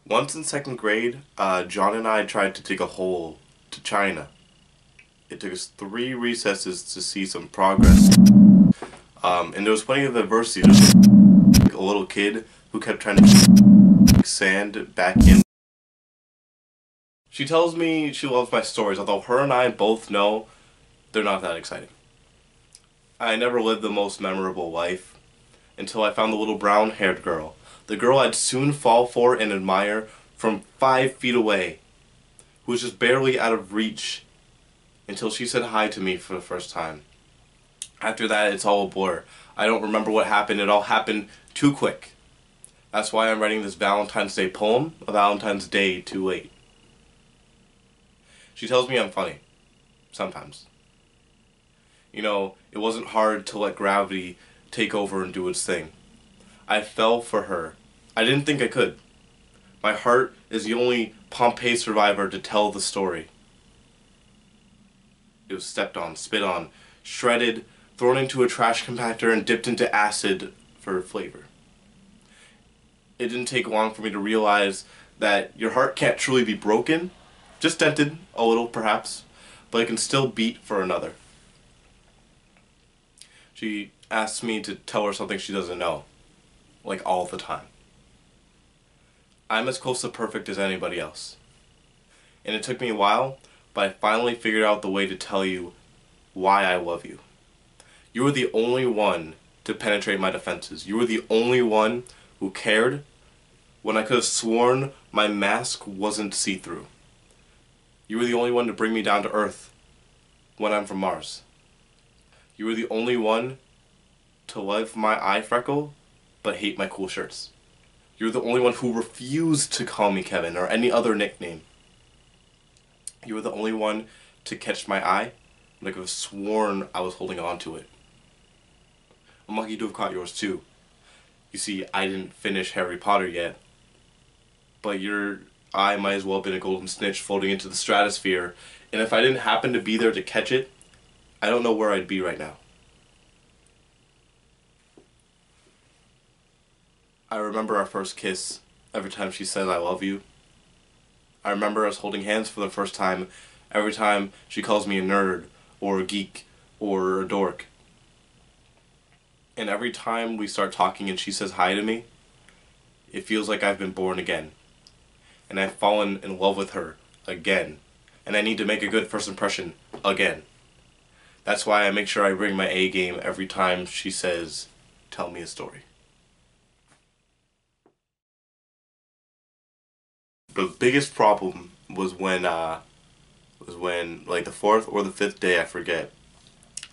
Once in second grade, John and I tried to dig a hole to China. It took us 3 recesses to see some progress. And there was plenty of adversity. There was a little kid who kept trying to keep sand back in. She tells me she loves my stories, although her and I both know they're not that exciting. I never lived the most memorable life until I found the little brown-haired girl. The girl I'd soon fall for and admire from 5 feet away, who was just barely out of reach until she said hi to me for the first time. After that, it's all a blur. I don't remember what happened. It all happened too quick. That's why I'm writing this Valentine's Day poem, A Valentine's Day Too Late. She tells me I'm funny. Sometimes. You know, it wasn't hard to let gravity take over and do its thing. I fell for her. I didn't think I could. My heart is the only Pompeii survivor to tell the story. It was stepped on, spit on, shredded, thrown into a trash compactor, and dipped into acid for flavor. It didn't take long for me to realize that your heart can't truly be broken, just dented a little perhaps, but it can still beat for another. She asks me to tell her something she doesn't know, like all the time. I'm as close to perfect as anybody else. And it took me a while, but I finally figured out the way to tell you why I love you. You were the only one to penetrate my defenses. You were the only one who cared when I could have sworn my mask wasn't see-through. You were the only one to bring me down to Earth when I'm from Mars. You were the only one to love my eye freckle but hate my cool shirts. You were the only one who refused to call me Kevin or any other nickname. You were the only one to catch my eye when I could have sworn I was holding on to it. I'm lucky to have caught yours too. You see, I didn't finish Harry Potter yet, but your eye might as well have been a golden snitch floating into the stratosphere, and if I didn't happen to be there to catch it, I don't know where I'd be right now. I remember our first kiss every time she said I love you. I remember us holding hands for the first time every time she calls me a nerd or a geek or a dork. And every time we start talking and she says hi to me, it feels like I've been born again. And I've fallen in love with her again. And I need to make a good first impression again. That's why I make sure I bring my A game every time she says, tell me a story. The biggest problem was when like the 4th or the 5th day, I forget,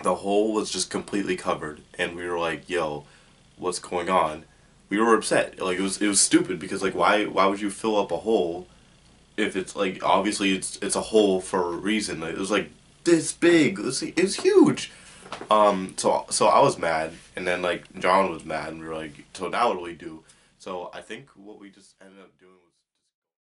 the hole was just completely covered, and we were like, yo, what's going on? We were upset. Like, it was stupid, because like why would you fill up a hole if it's like, obviously it's a hole for a reason. Like, it was like this big. It was huge. So I was mad, and then like John was mad, and we were like, so now what do we do? So I think what we just ended up doing